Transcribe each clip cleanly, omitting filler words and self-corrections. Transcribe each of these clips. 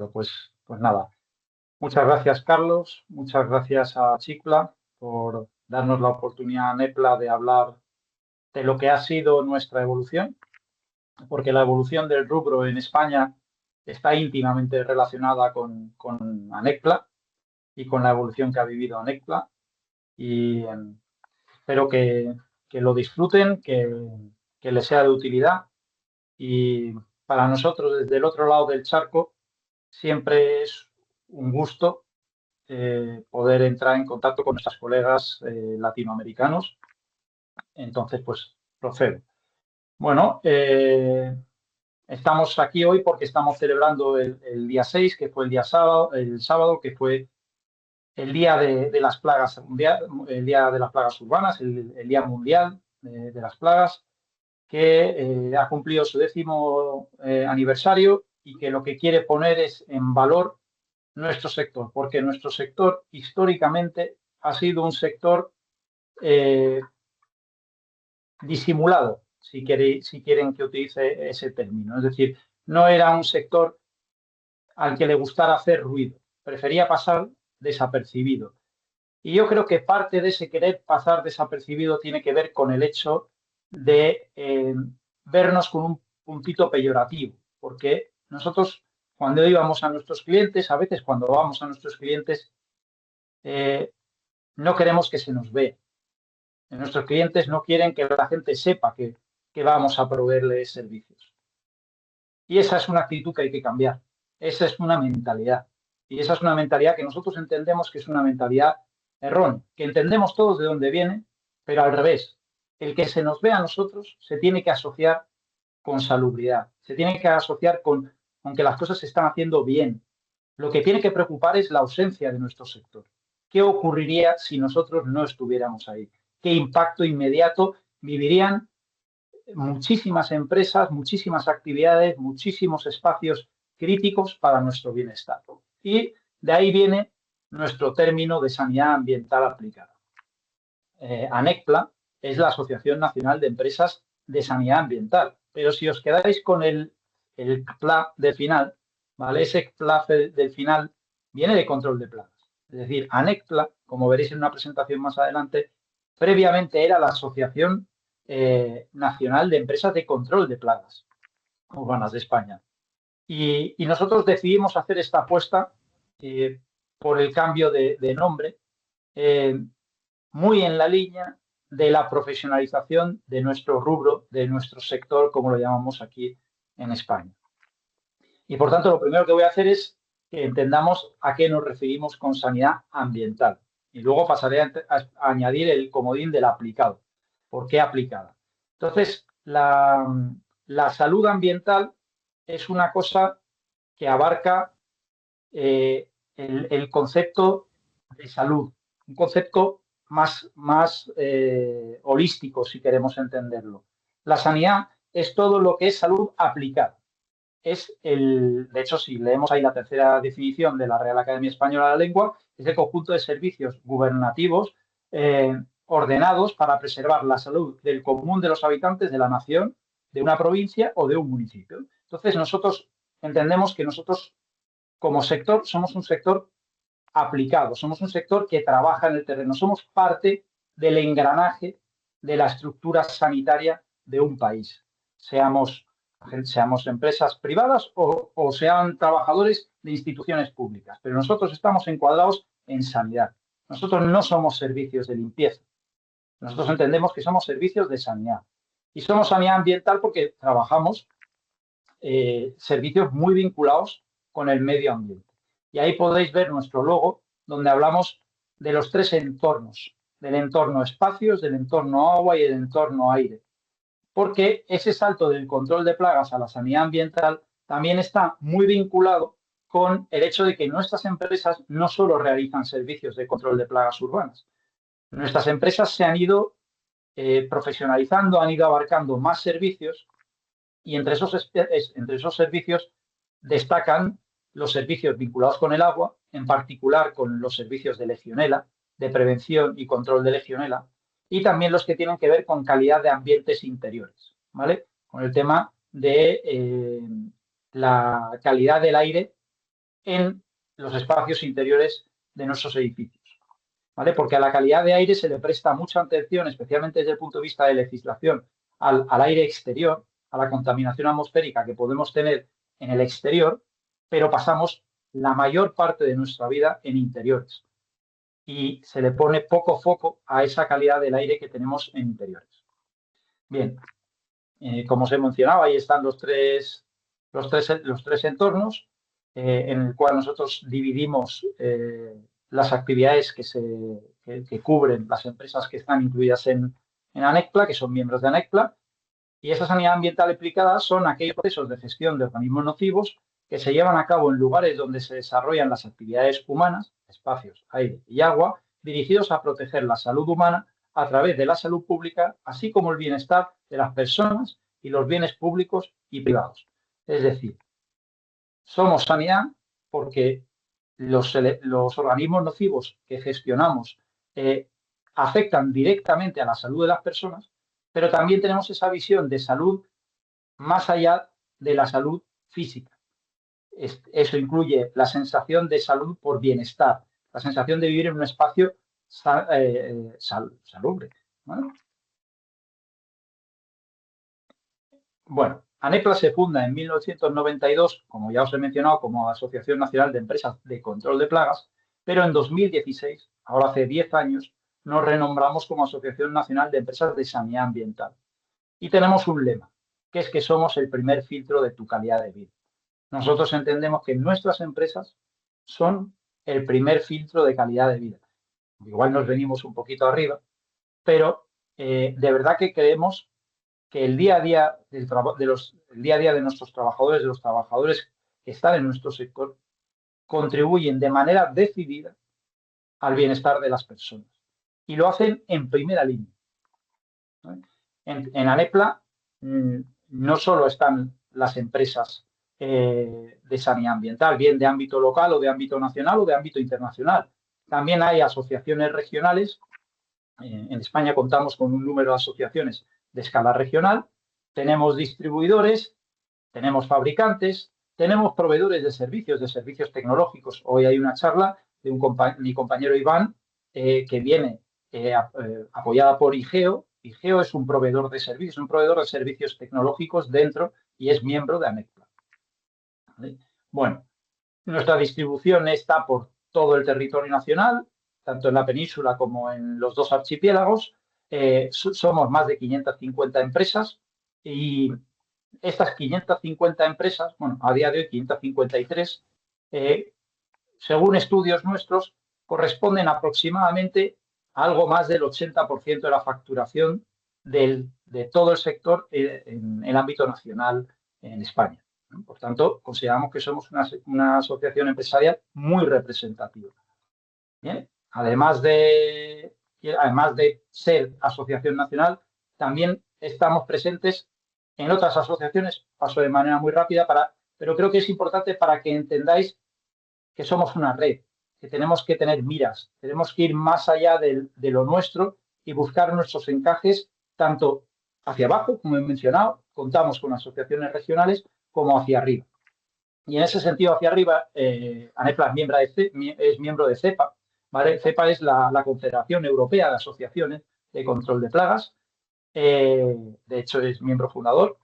acuerdo, pues nada. Muchas gracias, Carlos. Muchas gracias a Chicla por darnos la oportunidad, Nepla, de hablar de lo que ha sido nuestra evolución, porque la evolución del rubro en España está íntimamente relacionada con Anecpla y con la evolución que ha vivido Anecpla. Y espero que lo disfruten, que les sea de utilidad. Y para nosotros, desde el otro lado del charco, siempre es un gusto poder entrar en contacto con nuestros colegas latinoamericanos. Entonces, pues procedo. Bueno, estamos aquí hoy porque estamos celebrando el día 6, que fue el sábado, que fue el día de las plagas mundial, el día de las plagas urbanas, el día mundial de las plagas, que ha cumplido su 10º aniversario y que lo que quiere poner es en valor nuestro sector, porque nuestro sector históricamente ha sido un sector eh, disimulado, si quieren que utilice ese término. Es decir, no era un sector al que le gustara hacer ruido, prefería pasar desapercibido. Y yo creo que parte de ese querer pasar desapercibido tiene que ver con el hecho de vernos con un puntito peyorativo, porque nosotros cuando íbamos a nuestros clientes, a veces cuando vamos a nuestros clientes, eh, no queremos que se nos vea. Nuestros clientes no quieren que la gente sepa que vamos a proveerles servicios. Y esa es una actitud que hay que cambiar. Esa es una mentalidad. Y esa es una mentalidad que nosotros entendemos que es una mentalidad errónea, que entendemos todos de dónde viene, pero al revés. El que se nos vea a nosotros se tiene que asociar con salubridad, se tiene que asociar con que las cosas se están haciendo bien. Lo que tiene que preocupar es la ausencia de nuestro sector. ¿Qué ocurriría si nosotros no estuviéramos ahí? ¿Qué impacto inmediato vivirían muchísimas empresas, muchísimas actividades, muchísimos espacios críticos para nuestro bienestar? Y de ahí viene nuestro término de sanidad ambiental aplicada. ANECPLA es la Asociación Nacional de Empresas de Sanidad Ambiental, pero si os quedáis con el PLA del final, ¿vale? Ese PLA del final viene de control de plagas. Es decir, ANECPLA, como veréis en una presentación más adelante, previamente era la Asociación Nacional de Empresas de Control de Plagas Urbanas de España. Y nosotros decidimos hacer esta apuesta por el cambio de nombre, muy en la línea de la profesionalización de nuestro rubro, de nuestro sector, como lo llamamos aquí en España. Y por tanto, lo primero que voy a hacer es que entendamos a qué nos referimos con sanidad ambiental. Y luego pasaré a añadir el comodín del aplicado. ¿Por qué aplicada? Entonces, la salud ambiental es una cosa que abarca el concepto de salud, un concepto más holístico, si queremos entenderlo. La sanidad es todo lo que es salud aplicada. De hecho, si leemos ahí la tercera definición de la Real Academia Española de la Lengua, es el conjunto de servicios gubernativos ordenados para preservar la salud del común de los habitantes de la nación, de una provincia o de un municipio. Entonces, nosotros entendemos que nosotros, como sector, somos un sector aplicado, somos un sector que trabaja en el terreno, somos parte del engranaje de la estructura sanitaria de un país, seamos empresas privadas o sean trabajadores de instituciones públicas, pero nosotros estamos encuadrados en sanidad. Nosotros no somos servicios de limpieza, nosotros entendemos que somos servicios de sanidad. Y somos sanidad ambiental porque trabajamos servicios muy vinculados con el medio ambiente. Y ahí podéis ver nuestro logo, donde hablamos de los 3 entornos, del entorno espacios, del entorno agua y del entorno aire. Porque ese salto del control de plagas a la sanidad ambiental también está muy vinculado con el hecho de que nuestras empresas no solo realizan servicios de control de plagas urbanas. Nuestras empresas se han ido profesionalizando, han ido abarcando más servicios y entre esos servicios destacan los servicios vinculados con el agua, en particular con los servicios de Legionela, de prevención y control de Legionela, y también los que tienen que ver con calidad de ambientes interiores, ¿vale? Con el tema de la calidad del aire en los espacios interiores de nuestros edificios, ¿vale? Porque a la calidad de aire se le presta mucha atención, especialmente desde el punto de vista de legislación, al aire exterior, a la contaminación atmosférica que podemos tener en el exterior, pero pasamos la mayor parte de nuestra vida en interiores y se le pone poco foco a esa calidad del aire que tenemos en interiores. Bien, como os he mencionado, ahí están los tres entornos en el cual nosotros dividimos las actividades que cubren las empresas que están incluidas en ANECPLA, que son miembros de ANECPLA, y esa sanidad ambiental aplicada son aquellos procesos de gestión de organismos nocivos que se llevan a cabo en lugares donde se desarrollan las actividades humanas, espacios, aire y agua, dirigidos a proteger la salud humana a través de la salud pública, así como el bienestar de las personas y los bienes públicos y privados. Es decir, somos sanidad porque los organismos nocivos que gestionamos afectan directamente a la salud de las personas, pero también tenemos esa visión de salud más allá de la salud física. Eso incluye la sensación de salud por bienestar, la sensación de vivir en un espacio salubre, ¿no? Bueno, ANEPLA se funda en 1992, como ya os he mencionado, como Asociación Nacional de Empresas de Control de Plagas, pero en 2016, ahora hace 10 años, nos renombramos como Asociación Nacional de Empresas de Sanidad Ambiental. Y tenemos un lema, que es que somos el primer filtro de tu calidad de vida. Nosotros entendemos que nuestras empresas son el primer filtro de calidad de vida. Igual nos venimos un poquito arriba, pero de verdad que creemos que el día a día el día a día de nuestros trabajadores, de los trabajadores que están en nuestro sector, contribuyen de manera decidida al bienestar de las personas. Y lo hacen en primera línea, ¿no? En ANEPLA no solo están las empresas de sanidad ambiental, bien de ámbito local o de ámbito nacional o de ámbito internacional. También hay asociaciones regionales. En España contamos con un número de asociaciones de escala regional. Tenemos distribuidores, tenemos fabricantes, tenemos proveedores de servicios tecnológicos. Hoy hay una charla de mi compañero Iván, que viene apoyada por IGEO. IGEO es un proveedor de servicios tecnológicos dentro y es miembro de ANECPLA. ¿Vale? Bueno, nuestra distribución está por todo el territorio nacional, tanto en la península como en los dos archipiélagos. Somos más de 550 empresas y estas 550 empresas, bueno, a día de hoy 553, según estudios nuestros, corresponden aproximadamente a algo más del 80% de la facturación de todo el sector en el ámbito nacional en España. Por tanto, consideramos que somos una asociación empresarial muy representativa. ¿Bien? Además de ser asociación nacional, también estamos presentes en otras asociaciones. Paso de manera muy rápida, pero creo que es importante para que entendáis que somos una red, que tenemos que tener miras, tenemos que ir más allá de lo nuestro y buscar nuestros encajes tanto hacia abajo, como he mencionado, contamos con asociaciones regionales, como hacia arriba. Y en ese sentido, hacia arriba, ANEPLA es miembro de CEPA, ¿vale? CEPA es la Confederación Europea de Asociaciones de Control de Plagas, de hecho es miembro fundador,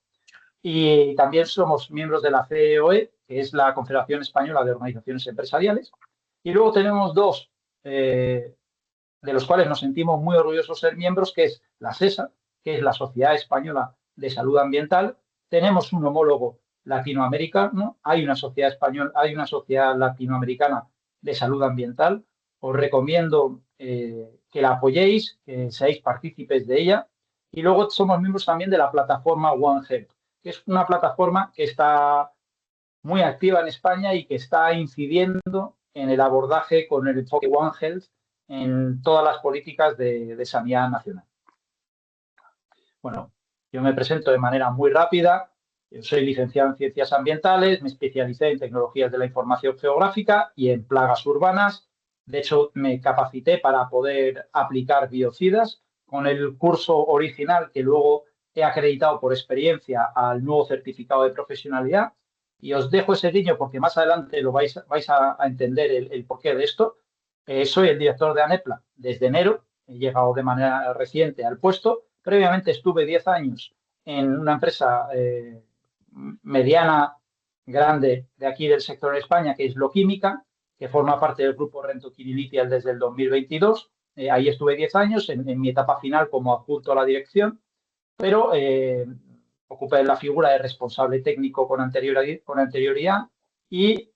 y también somos miembros de la CEOE, que es la Confederación Española de Organizaciones Empresariales, y luego tenemos dos de los cuales nos sentimos muy orgullosos de ser miembros, que es la SESA, que es la Sociedad Española de Salud Ambiental. Tenemos un homólogo latinoamericano, hay una sociedad latinoamericana de salud ambiental. Os recomiendo que la apoyéis, que seáis partícipes de ella. Y luego somos miembros también de la plataforma One Health, que es una plataforma que está muy activa en España y que está incidiendo en el abordaje con el enfoque One Health en todas las políticas de sanidad nacional. Bueno, yo me presento de manera muy rápida. Yo soy licenciado en Ciencias Ambientales, me especialicé en Tecnologías de la Información Geográfica y en Plagas Urbanas. De hecho, me capacité para poder aplicar biocidas con el curso original que luego he acreditado por experiencia al nuevo certificado de profesionalidad. Y os dejo ese guiño porque más adelante lo vais a entender el porqué de esto. Soy el director de ANEPLA desde enero, he llegado de manera reciente al puesto. Previamente estuve 10 años en una empresa mediana, grande, de aquí del sector en España, que es Loquímica, que forma parte del grupo Rentoquín Initial desde el 2022. Ahí estuve 10 años en mi etapa final como adjunto a la dirección, pero ocupé la figura de responsable técnico con anterioridad y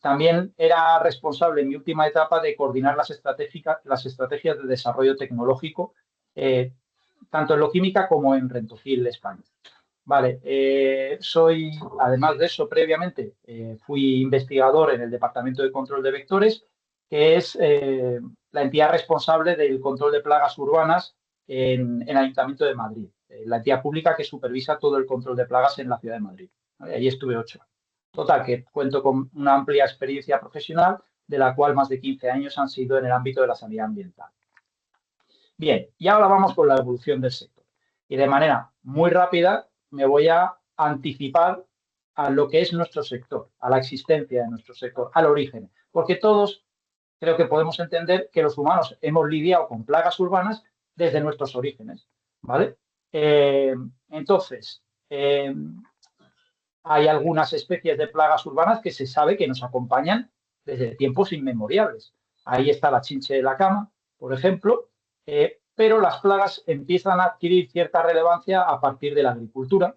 también era responsable en mi última etapa de coordinar las estrategias de desarrollo tecnológico, tanto en Loquímica como en Rentokil España. Vale, además de eso, previamente fui investigador en el Departamento de Control de Vectores, que es la entidad responsable del control de plagas urbanas en el Ayuntamiento de Madrid, la entidad pública que supervisa todo el control de plagas en la ciudad de Madrid. ¿Vale? Allí estuve 8 años. Total, que cuento con una amplia experiencia profesional, de la cual más de 15 años han sido en el ámbito de la sanidad ambiental. Bien, y ahora vamos con la evolución del sector. Y de manera muy rápida me voy a anticipar a lo que es nuestro sector, a la existencia de nuestro sector, al origen. Porque todos creo que podemos entender que los humanos hemos lidiado con plagas urbanas desde nuestros orígenes, ¿vale? Entonces, hay algunas especies de plagas urbanas que se sabe que nos acompañan desde tiempos inmemoriales. Ahí está la chinche de la cama, por ejemplo, pero las plagas empiezan a adquirir cierta relevancia a partir de la agricultura.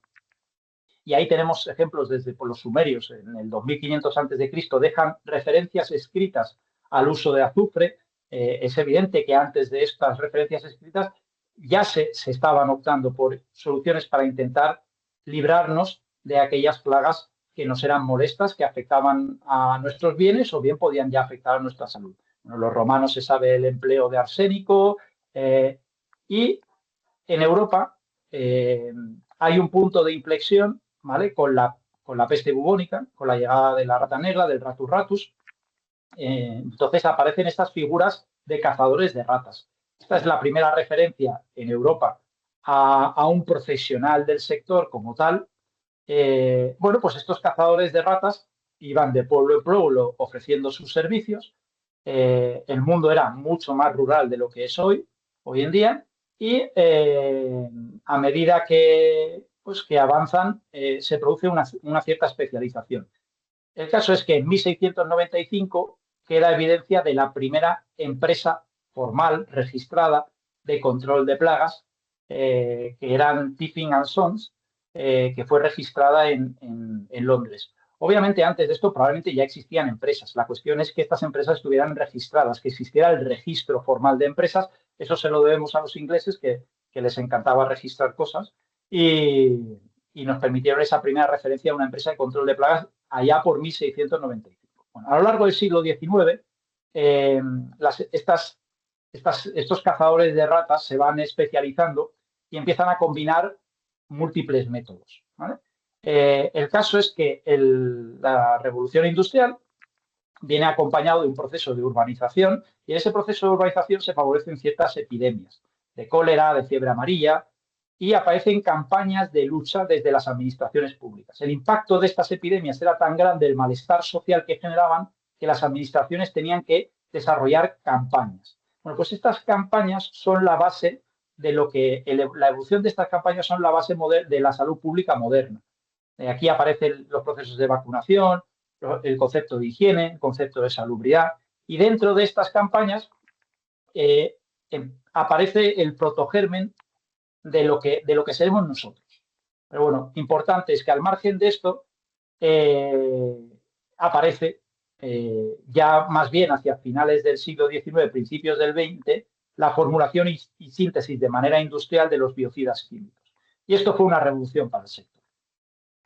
Y ahí tenemos ejemplos desde por los sumerios, en el 2500 a.C. dejan referencias escritas al uso de azufre. Es evidente que antes de estas referencias escritas ya se estaban optando por soluciones para intentar librarnos de aquellas plagas que nos eran molestas, que afectaban a nuestros bienes o bien podían ya afectar a nuestra salud. Bueno, los romanos se sabe el empleo de arsénico y en Europa hay un punto de inflexión, ¿vale? Con la peste bubónica, con la llegada de la rata negra, del ratus ratus. Entonces aparecen estas figuras de cazadores de ratas. Esta es la primera referencia en Europa a un profesional del sector como tal. Bueno, pues estos cazadores de ratas iban de pueblo en pueblo ofreciendo sus servicios. El mundo era mucho más rural de lo que es hoy en día, y a medida que avanzan se produce una cierta especialización. El caso es que en 1695 queda evidencia de la primera empresa formal registrada de control de plagas, que eran Tiffin & Sons, que fue registrada en Londres. Obviamente antes de esto probablemente ya existían empresas. La cuestión es que estas empresas estuvieran registradas, que existiera el registro formal de empresas. Eso se lo debemos a los ingleses, que les encantaba registrar cosas, y nos permitieron esa primera referencia a una empresa de control de plagas allá por 1695. Bueno, a lo largo del siglo XIX, estos cazadores de ratas se van especializando y empiezan a combinar múltiples métodos, ¿vale? El caso es que la revolución industrial viene acompañado de un proceso de urbanización, y en ese proceso de urbanización se favorecen ciertas epidemias de cólera, de fiebre amarilla, y aparecen campañas de lucha desde las administraciones públicas. El impacto de estas epidemias era tan grande, el malestar social que generaban, que las administraciones tenían que desarrollar campañas. Bueno, pues estas campañas son la base de la evolución de estas campañas son la base de la salud pública moderna. Aquí aparecen los procesos de vacunación, el concepto de higiene, el concepto de salubridad, y dentro de estas campañas aparece el protogermen de lo que seremos nosotros. Pero bueno, importante es que al margen de esto aparece ya más bien hacia finales del siglo XIX, principios del XX, la formulación y síntesis de manera industrial de los biocidas químicos. Y esto fue una revolución para el sector,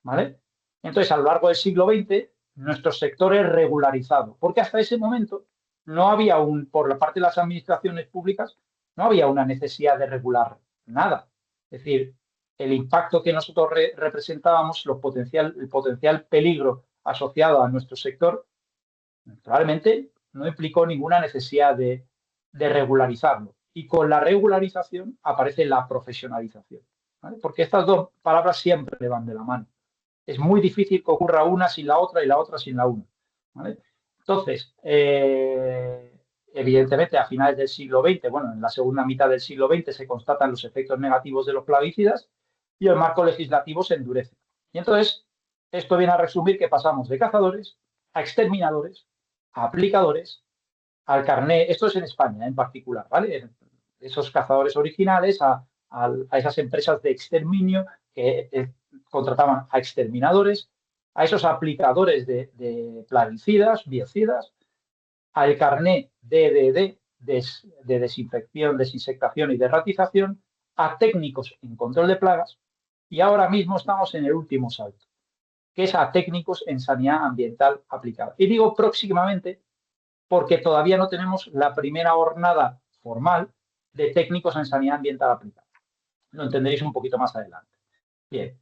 ¿vale? Entonces, a lo largo del siglo XX, nuestro sector es regularizado, porque hasta ese momento no había por la parte de las administraciones públicas, no había una necesidad de regular nada. Es decir, el impacto que nosotros representábamos, el potencial peligro asociado a nuestro sector, probablemente no implicó ninguna necesidad de regularizarlo. Y con la regularización aparece la profesionalización, ¿vale? Porque estas dos palabras siempre van de la mano. Es muy difícil que ocurra una sin la otra y la otra sin la una, ¿vale? Entonces, evidentemente, a finales del siglo XX, bueno, en la segunda mitad del siglo XX se constatan los efectos negativos de los plaguicidas y el marco legislativo se endurece. Y entonces, esto viene a resumir que pasamos de cazadores a exterminadores, a aplicadores, al carné, esto es en España en particular, ¿vale? Esos cazadores originales, a esas empresas de exterminio que contrataban a exterminadores, a esos aplicadores de plaguicidas, biocidas, al carné DDD de desinfección, desinsectación y derratización, a técnicos en control de plagas y ahora mismo estamos en el último salto, que es a técnicos en sanidad ambiental aplicada. Y digo próximamente porque todavía no tenemos la primera jornada formal de técnicos en sanidad ambiental aplicada. Lo entenderéis un poquito más adelante. Bien,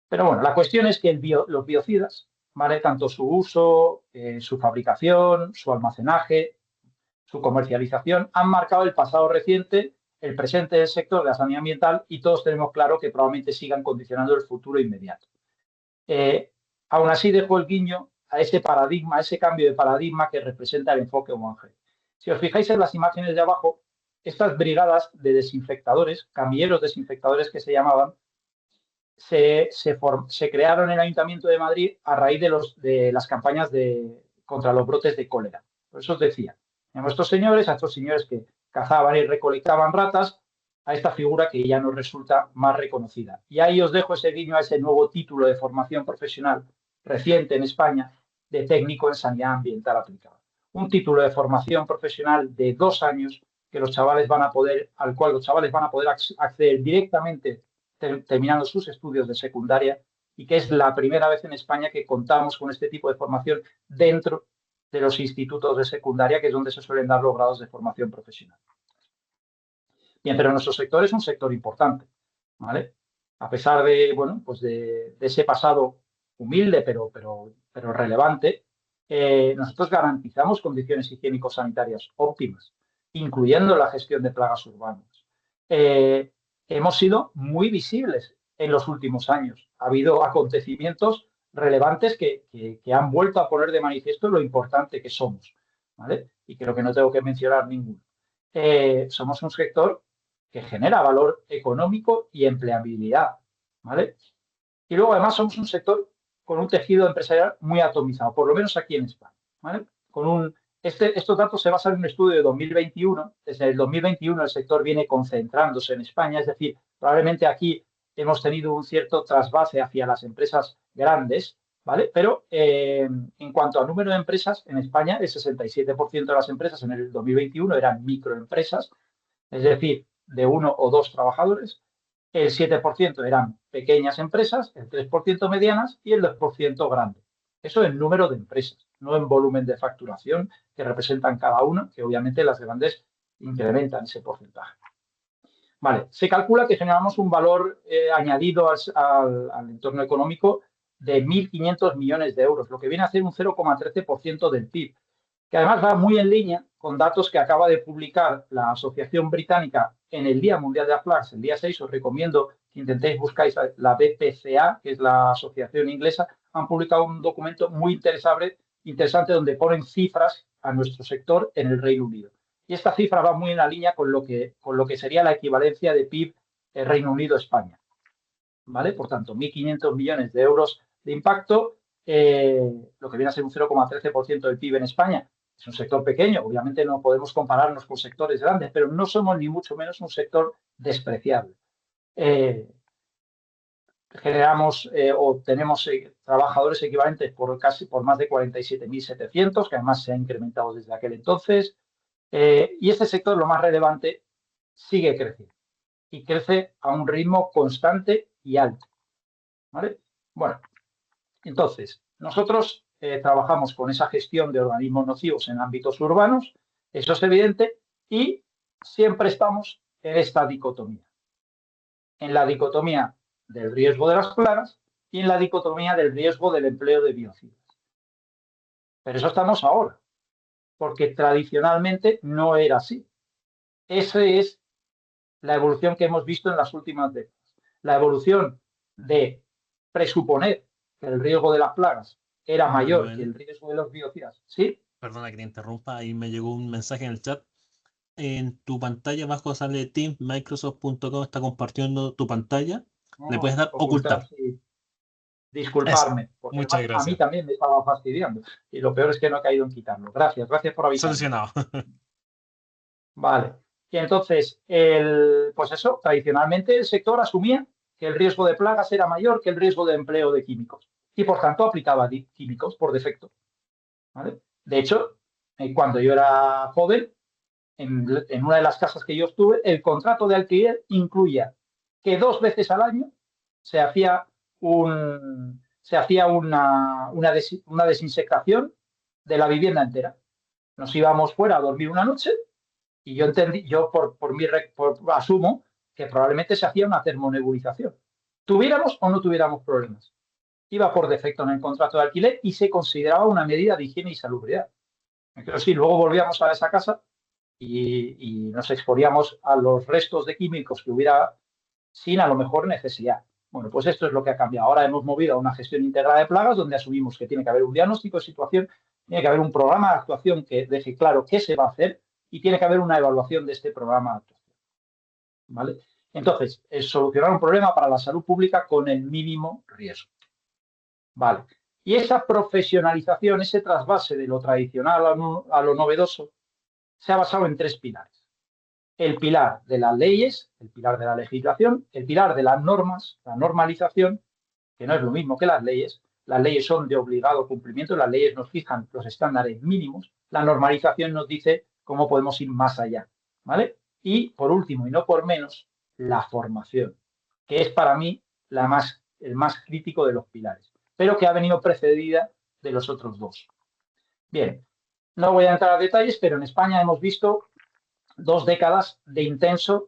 pero bueno, la cuestión es que los biocidas, ¿vale? Tanto su uso, su fabricación, su almacenaje, su comercialización, han marcado el pasado reciente, el presente del sector de la sanidad ambiental y todos tenemos claro que probablemente sigan condicionando el futuro inmediato. Aún así dejo el guiño a ese paradigma, a ese cambio de paradigma que representa el enfoque One Health. Si os fijáis en las imágenes de abajo, estas brigadas de desinfectadores, camilleros desinfectadores que se llamaban, se crearon en el Ayuntamiento de Madrid a raíz de las campañas contra los brotes de cólera. Por eso os decía, a estos señores que cazaban y recolectaban ratas, a esta figura que ya nos resulta más reconocida. Y ahí os dejo ese guiño a ese nuevo título de formación profesional reciente en España de técnico en sanidad ambiental aplicada. Un título de formación profesional de 2 años que los chavales van a poder, al cual los chavales van a poder acceder directamente terminando sus estudios de secundaria y que es la primera vez en España que contamos con este tipo de formación dentro de los institutos de secundaria, que es donde se suelen dar los grados de formación profesional. Bien, pero nuestro sector es un sector importante, ¿vale? A pesar de, bueno, pues de ese pasado humilde, pero relevante, nosotros garantizamos condiciones higiénico-sanitarias óptimas, incluyendo la gestión de plagas urbanas. Hemos sido muy visibles en los últimos años. Ha habido acontecimientos relevantes que han vuelto a poner de manifiesto lo importante que somos, ¿vale? Y creo que no tengo que mencionar ninguno. Somos un sector que genera valor económico y empleabilidad, ¿vale? Y luego, además, somos un sector con un tejido empresarial muy atomizado, por lo menos aquí en España, ¿vale? Estos datos se basan en un estudio de 2021. Desde el 2021 el sector viene concentrándose en España, es decir, probablemente aquí hemos tenido un cierto trasvase hacia las empresas grandes, ¿vale? Pero en cuanto al número de empresas, en España el 67% de las empresas en el 2021 eran microempresas, es decir, de 1 o 2 trabajadores, el 7% eran pequeñas empresas, el 3% medianas y el 2% grandes. Eso en número de empresas, no en volumen de facturación que representan cada una, que obviamente las grandes incrementan ese porcentaje. Vale, se calcula que generamos un valor añadido al entorno económico de 1.500 millones de euros, lo que viene a ser un 0,13% del PIB, que además va muy en línea con datos que acaba de publicar la Asociación Británica en el Día Mundial de las Plagas, el día 6. Os recomiendo que intentéis buscar la BPCA, que es la asociación inglesa. Han publicado un documento muy interesante donde ponen cifras a nuestro sector en el Reino Unido. Y esta cifra va muy en la línea con lo que sería la equivalencia de PIB Reino Unido-España, ¿vale? Por tanto, 1.500 millones de euros de impacto, lo que viene a ser un 0,13% del PIB en España. Es un sector pequeño, obviamente no podemos compararnos con sectores grandes, pero no somos ni mucho menos un sector despreciable. Generamos o tenemos trabajadores equivalentes por más de 47.700, que además se ha incrementado desde aquel entonces. Y este sector, lo más relevante, sigue creciendo y crece a un ritmo constante y alto, ¿vale? Bueno, entonces, nosotros trabajamos con esa gestión de organismos nocivos en ámbitos urbanos, eso es evidente, y siempre estamos en esta dicotomía. En la dicotomía del riesgo de las plagas y en la dicotomía del riesgo del empleo de biocidas. Pero eso estamos ahora, porque tradicionalmente no era así. Esa es la evolución que hemos visto en las últimas décadas. La evolución de presuponer que el riesgo de las plagas era mayor que Manuel, el riesgo de los biocidas. ¿Sí? perdona que te interrumpa, ahí me llegó un mensaje en el chat. En tu pantalla abajo sale Teams, Microsoft.com está compartiendo tu pantalla. Le puedes No, dar ocultar, ocultar. sí. Eso. Disculparme, porque Muchas además a mí gracias. también me estaba fastidiando. Y lo peor es que no he caído en quitarlo. Gracias, gracias por avisarme. Solucionado. Vale. Y entonces, pues eso, tradicionalmente el sector asumía que el riesgo de plagas era mayor que el riesgo de empleo de químicos. Y por tanto aplicaba químicos por defecto. ¿Vale? De hecho, cuando yo era joven, en una de las casas que yo estuve, el contrato de alquiler incluía que 2 veces al año se hacía una desinsectación de la vivienda entera. Nos íbamos fuera a dormir una noche y yo entendí, asumo que probablemente se hacía una termonebulización. Tuviéramos o no tuviéramos problemas. Iba por defecto en el contrato de alquiler y se consideraba una medida de higiene y salubridad. Pero sí, luego volvíamos a esa casa y nos exponíamos a los restos de químicos que hubiera sin a lo mejor necesidad. Bueno, pues esto es lo que ha cambiado. Ahora hemos movido a una gestión integrada de plagas donde asumimos que tiene que haber un diagnóstico de situación, tiene que haber un programa de actuación que deje claro qué se va a hacer y tiene que haber una evaluación de este programa de actuación. ¿Vale? Entonces, es solucionar un problema para la salud pública con el mínimo riesgo. Vale. Y esa profesionalización, ese trasvase de lo tradicional a lo novedoso, se ha basado en 3 pilares. El pilar de las leyes, el pilar de la legislación, el pilar de las normas, la normalización, que no es lo mismo que las leyes. Las leyes son de obligado cumplimiento, las leyes nos fijan los estándares mínimos, la normalización nos dice cómo podemos ir más allá, ¿vale? Y por último, y no por menos, la formación, que es para mí el más crítico de los pilares, pero que ha venido precedida de los otros dos. Bien, no voy a entrar a detalles, pero en España hemos visto 2 décadas de intensa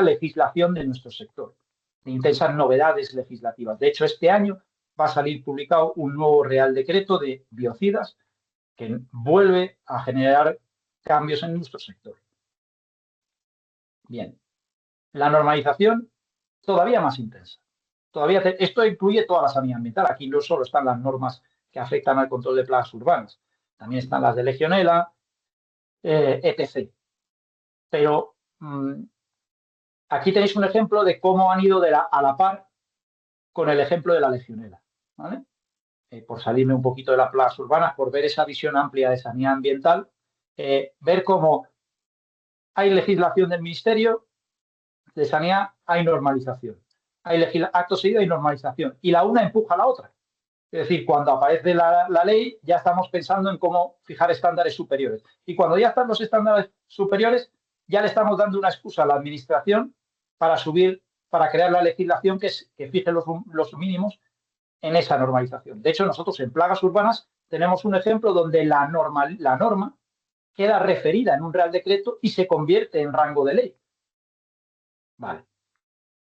legislación de nuestro sector, de intensas novedades legislativas. De hecho, este año va a salir publicado un nuevo Real Decreto de biocidas que vuelve a generar cambios en nuestro sector. Bien, la normalización todavía más intensa. Esto incluye toda la sanidad ambiental. Aquí no solo están las normas que afectan al control de plagas urbanas, también están las de Legionela, etc. Pero aquí tenéis un ejemplo de cómo han ido a la par con el ejemplo de la legionela, ¿vale? Por salirme un poquito de las plagas urbanas, por ver esa visión amplia de sanidad ambiental, ver cómo hay legislación del Ministerio de Sanidad, hay normalización. Acto seguido hay normalización. Y la una empuja a la otra. Es decir, cuando aparece la ley, ya estamos pensando en cómo fijar estándares superiores. Y cuando ya están los estándares superiores, ya le estamos dando una excusa a la Administración para crear la legislación que fije los mínimos en esa normalización. De hecho, nosotros en plagas urbanas tenemos un ejemplo donde la norma queda referida en un Real Decreto y se convierte en rango de ley. Vale.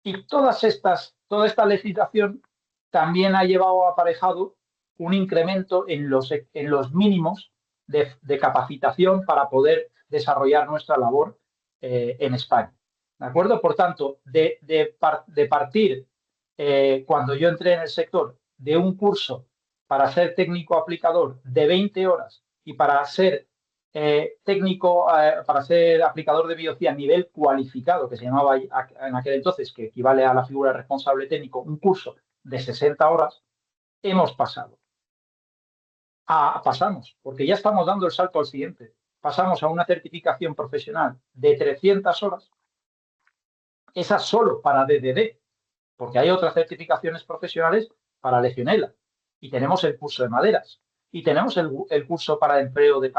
Y toda esta legislación también ha llevado aparejado un incremento en los mínimos de capacitación para poder desarrollar nuestra labor en España. ¿De acuerdo? Por tanto, de partir, cuando yo entré en el sector, de un curso para ser técnico aplicador de 20 horas y para ser para ser aplicador de biocía a nivel cualificado, que se llamaba en aquel entonces, que equivale a la figura de responsable técnico, un curso de 60 horas, hemos pasado. Pasamos, porque ya estamos dando el salto al siguiente. Pasamos a una certificación profesional de 300 horas, esa solo para DDD, porque hay otras certificaciones profesionales para Legionela. Y tenemos el curso de maderas. Y tenemos el curso para empleo de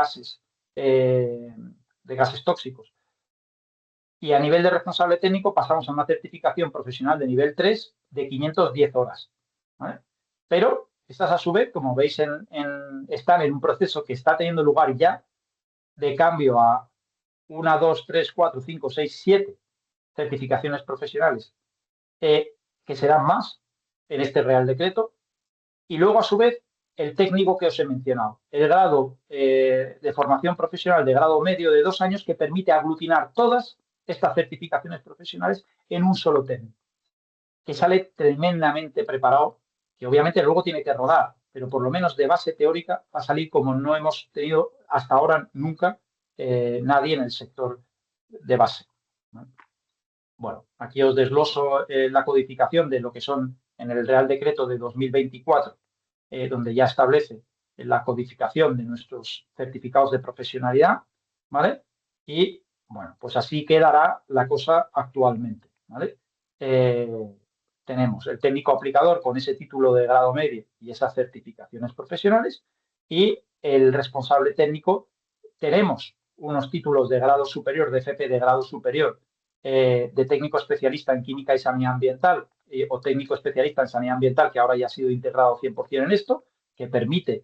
gases tóxicos. Y a nivel de responsable técnico pasamos a una certificación profesional de nivel 3 de 510 horas. ¿Vale? Pero estas a su vez, como veis, están en un proceso que está teniendo lugar ya de cambio a 1, 2, 3, 4, 5, 6, 7 certificaciones profesionales que serán más en este Real Decreto. Y luego, a su vez, el técnico que os he mencionado, el grado de formación profesional de grado medio de 2 años que permite aglutinar todas estas certificaciones profesionales en un solo técnico, que sale tremendamente preparado que obviamente luego tiene que rodar, pero por lo menos de base teórica va a salir como no hemos tenido hasta ahora nunca nadie en el sector de base, ¿no? Bueno, aquí os desgloso la codificación de lo que son en el Real Decreto de 2024, donde ya establece la codificación de nuestros certificados de profesionalidad, ¿vale? Y, bueno, pues así quedará la cosa actualmente, ¿vale? Tenemos el técnico aplicador con ese título de grado medio y esas certificaciones profesionales, y el responsable técnico. Tenemos unos títulos de grado superior, de FP de grado superior, de técnico especialista en química y sanidad ambiental, o técnico especialista en sanidad ambiental, que ahora ya ha sido integrado 100% en esto, que permite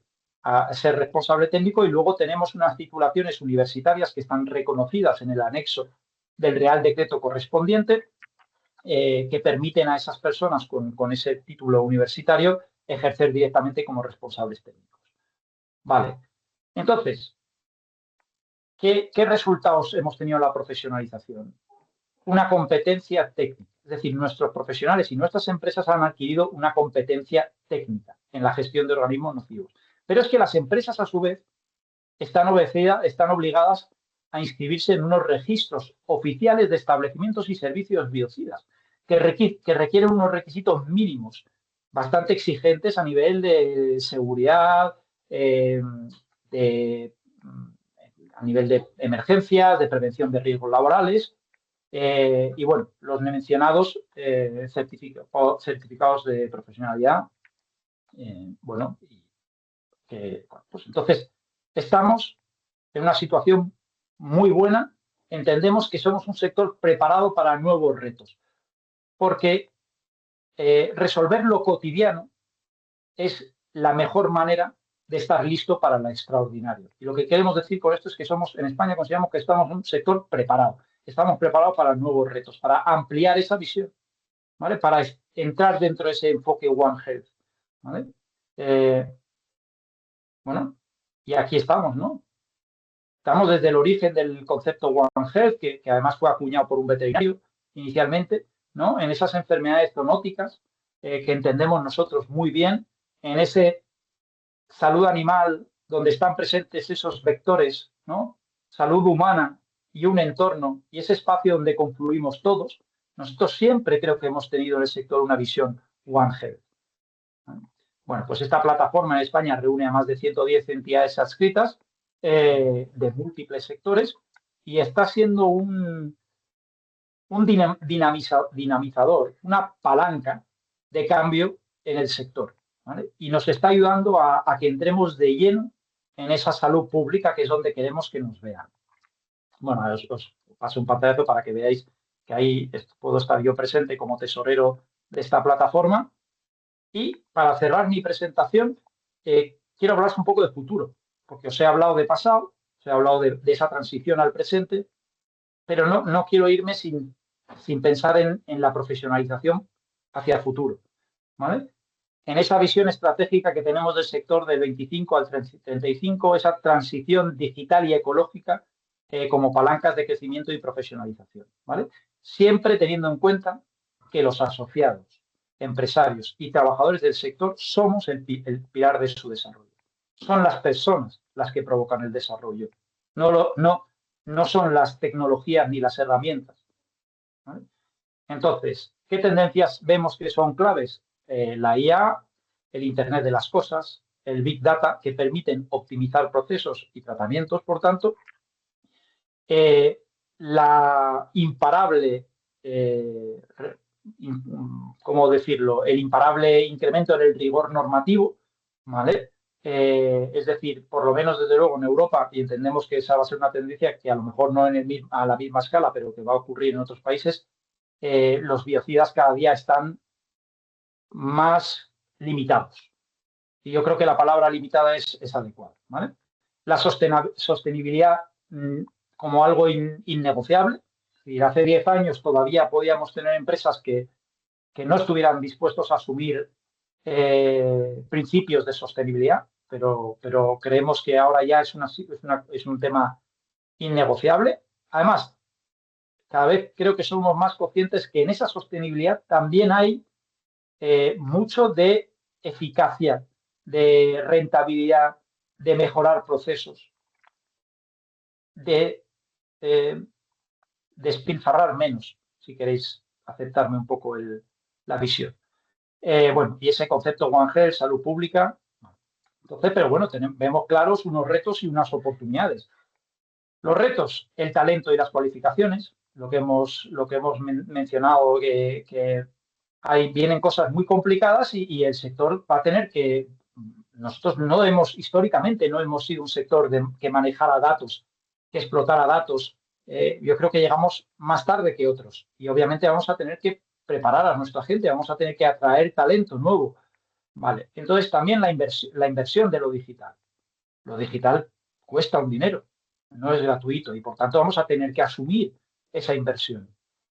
ser responsable técnico, y luego tenemos unas titulaciones universitarias que están reconocidas en el anexo del Real Decreto correspondiente, que permiten a esas personas con ese título universitario ejercer directamente como responsables técnicos. Vale, entonces, ¿qué resultados hemos tenido en la profesionalización? Una competencia técnica. Es decir, nuestros profesionales y nuestras empresas han adquirido una competencia técnica en la gestión de organismos nocivos. Pero es que las empresas, a su vez, están obligadas a inscribirse en unos registros oficiales de establecimientos y servicios biocidas, que requieren unos requisitos mínimos bastante exigentes a nivel de seguridad, a nivel de emergencias, de prevención de riesgos laborales. Y bueno, los mencionados certificados de profesionalidad, bueno, pues entonces estamos en una situación muy buena. Entendemos que somos un sector preparado para nuevos retos, porque resolver lo cotidiano es la mejor manera de estar listo para lo extraordinario. Y lo que queremos decir con esto es que en España consideramos que estamos en un sector preparado. Estamos preparados para nuevos retos, para ampliar esa visión, ¿vale? Para entrar dentro de ese enfoque One Health, ¿vale? Bueno, y aquí estamos, ¿no? Estamos desde el origen del concepto One Health, que además fue acuñado por un veterinario inicialmente, ¿no? En esas enfermedades zoonóticas que entendemos nosotros muy bien, en ese salud animal donde están presentes esos vectores, ¿no? Salud humana y un entorno, y ese espacio donde confluimos todos. Nosotros siempre creo que hemos tenido en el sector una visión One Health. Bueno, pues esta plataforma en España reúne a más de 110 entidades adscritas de múltiples sectores, y está siendo un dinamizador, una palanca de cambio en el sector, ¿vale? Y nos está ayudando a que entremos de lleno en esa salud pública, que es donde queremos que nos vean. Bueno, os paso un pantallazo para que veáis que ahí puedo estar yo presente como tesorero de esta plataforma. Y para cerrar mi presentación, quiero hablaros un poco de futuro, porque os he hablado de pasado, os he hablado de esa transición al presente, pero no quiero irme sin pensar en la profesionalización hacia el futuro, ¿vale? En esa visión estratégica que tenemos del sector del 25 al 35, esa transición digital y ecológica como palancas de crecimiento y profesionalización, ¿vale? Siempre teniendo en cuenta que los asociados, empresarios y trabajadores del sector somos el pilar de su desarrollo. Son las personas las que provocan el desarrollo, no son las tecnologías ni las herramientas, ¿vale? Entonces, ¿qué tendencias vemos que son claves? La IA, el Internet de las cosas, el Big Data, que permiten optimizar procesos y tratamientos, por tanto, la imparable, ¿cómo decirlo? El imparable incremento en el rigor normativo, ¿vale? Es decir, por lo menos desde luego en Europa, y entendemos que esa va a ser una tendencia que a lo mejor no a la misma escala, pero que va a ocurrir en otros países, los biocidas cada día están más limitados. Y yo creo que la palabra limitada es adecuada, ¿vale? La sostenibilidad como algo innegociable. Y hace 10 años todavía podíamos tener empresas que no estuvieran dispuestos a asumir principios de sostenibilidad, pero creemos que ahora ya es un tema innegociable. Además, cada vez creo que somos más conscientes que en esa sostenibilidad también hay mucho de eficacia, de rentabilidad, de mejorar procesos, de despilfarrar menos, si queréis aceptarme un poco la visión. Bueno, y ese concepto One Health, salud pública. Entonces, pero bueno, vemos claros unos retos y unas oportunidades. Los retos, el talento y las cualificaciones, lo que hemos mencionado, que vienen cosas muy complicadas y el sector va a tener que... Nosotros históricamente no hemos sido un sector que manejara datos, que explotara datos. Yo creo que llegamos más tarde que otros y obviamente vamos a tener que preparar a nuestra gente, vamos a tener que atraer talento nuevo. Vale, entonces también la inversión de lo digital. Lo digital cuesta un dinero, no es gratuito y por tanto vamos a tener que asumir esa inversión.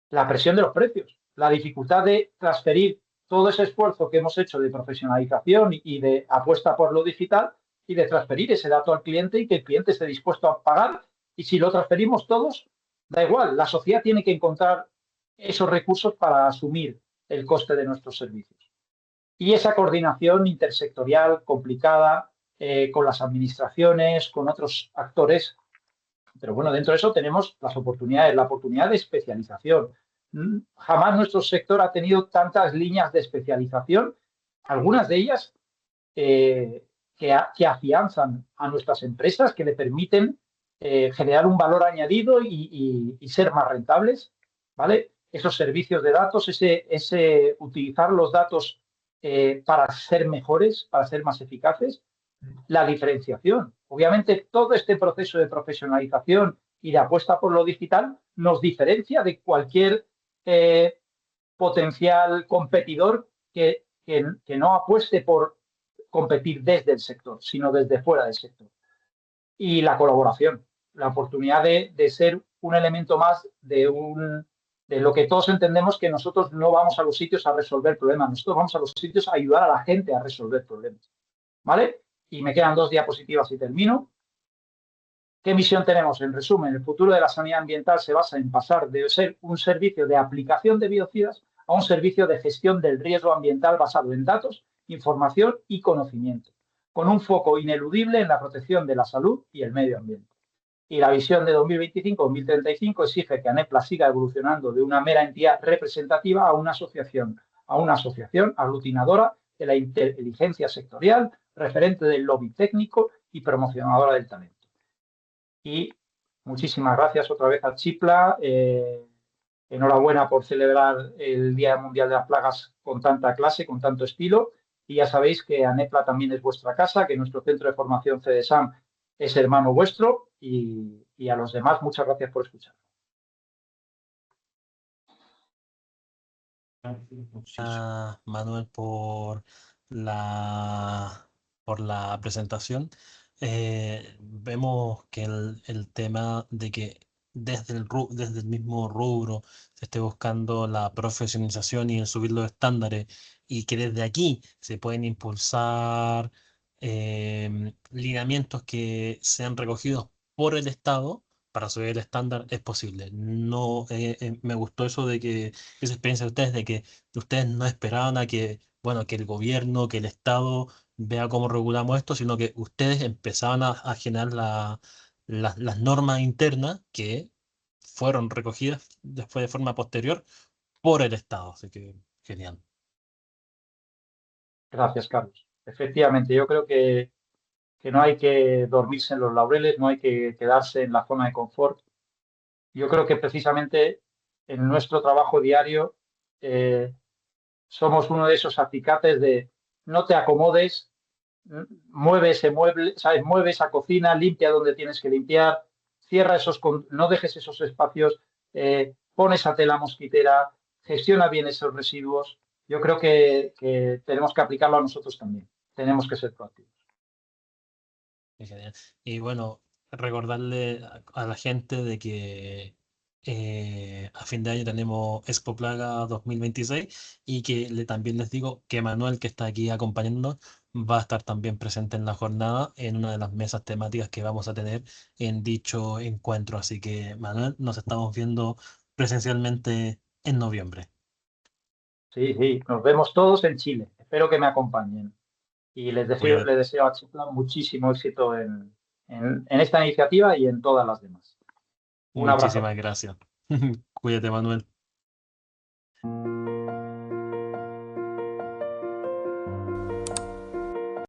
La presión de los precios, la dificultad de transferir todo ese esfuerzo que hemos hecho de profesionalización y de apuesta por lo digital y de transferir ese dato al cliente y que el cliente esté dispuesto a pagar. Y si lo transferimos todos, da igual, la sociedad tiene que encontrar esos recursos para asumir el coste de nuestros servicios. Y esa coordinación intersectorial complicada con las administraciones, con otros actores. Pero bueno, dentro de eso tenemos las oportunidades, la oportunidad de especialización. Jamás nuestro sector ha tenido tantas líneas de especialización, algunas de ellas que afianzan a nuestras empresas, que le permiten generar un valor añadido y ser más rentables, ¿vale? Esos servicios de datos, ese utilizar los datos para ser mejores, para ser más eficaces. La diferenciación. Obviamente, todo este proceso de profesionalización y de apuesta por lo digital nos diferencia de cualquier potencial competidor que no apueste por competir desde el sector, sino desde fuera del sector. Y la colaboración, la oportunidad de ser un elemento más de lo que todos entendemos, que nosotros no vamos a los sitios a resolver problemas, nosotros vamos a los sitios a ayudar a la gente a resolver problemas. ¿Vale? Y me quedan 2 diapositivas y termino. ¿Qué misión tenemos? En resumen, el futuro de la sanidad ambiental se basa en pasar de ser un servicio de aplicación de biocidas a un servicio de gestión del riesgo ambiental basado en datos, información y conocimiento, con un foco ineludible en la protección de la salud y el medio ambiente. Y la visión de 2025-2035 exige que ANEPLA siga evolucionando de una mera entidad representativa a una asociación aglutinadora de la inteligencia sectorial, referente del lobby técnico y promocionadora del talento. Y muchísimas gracias otra vez a Chipla. Enhorabuena por celebrar el Día Mundial de las Plagas con tanta clase, con tanto estilo. Y ya sabéis que ANEPLA también es vuestra casa, que nuestro centro de formación CEDESAM es hermano vuestro. Y a los demás, muchas gracias por escuchar. Gracias, Manuel, por la presentación. Vemos que el tema de que desde el mismo rubro se esté buscando la profesionalización y el subir los estándares, y que desde aquí se pueden impulsar lineamientos que sean recogidos por el Estado para subir el estándar, es posible. No, me gustó eso de que esa experiencia de ustedes, de que ustedes no esperaban a que, bueno, que el gobierno, que el Estado vea cómo regulamos esto, sino que ustedes empezaban a generar las normas internas que fueron recogidas después de forma posterior por el Estado. Así que genial. Gracias, Carlos. Efectivamente, yo creo que no hay que dormirse en los laureles, no hay que quedarse en la zona de confort. Yo creo que precisamente en nuestro trabajo diario somos uno de esos acicates de no te acomodes, mueve ese mueble, ¿sabes? Mueve esa cocina, limpia donde tienes que limpiar, cierra no dejes esos espacios, pon esa tela mosquitera, gestiona bien esos residuos. Yo creo que tenemos que aplicarlo a nosotros también. Tenemos que ser proactivos. Genial. Y bueno, recordarle a la gente de que a fin de año tenemos Expo Plaga 2026, y que también les digo que Manuel, que está aquí acompañándonos, va a estar también presente en la jornada en una de las mesas temáticas que vamos a tener en dicho encuentro. Así que, Manuel, nos estamos viendo presencialmente en noviembre. Sí, nos vemos todos en Chile. Espero que me acompañen. Y les Cuídate. deseo a Chiplan muchísimo éxito en esta iniciativa y en todas las demás. Un abrazo. Muchísimas gracias. Cuídate, Manuel.